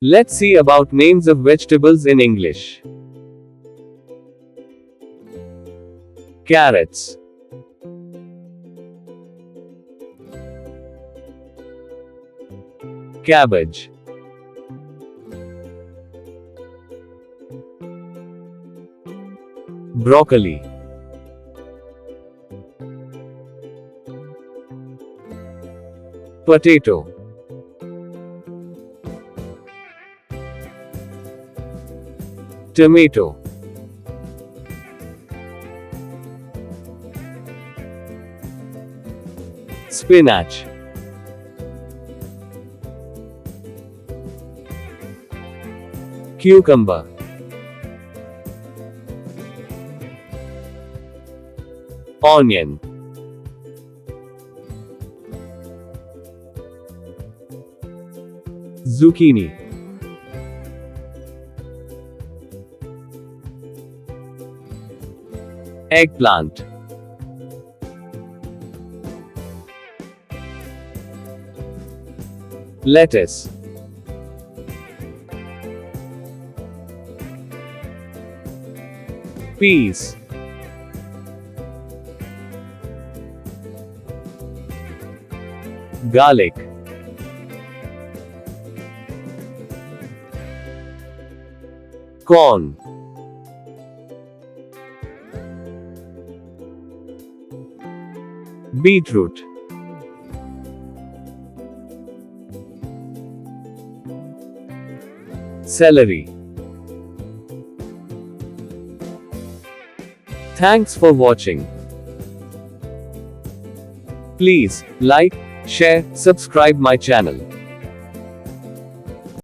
Let's see about names of vegetables in English. Carrots, cabbage, broccoli, potato, tomato, spinach, cucumber, onion, zucchini, eggplant, lettuce, peas, garlic, corn, beetroot, celery. Thanks for watching. Please like, share, subscribe my channel.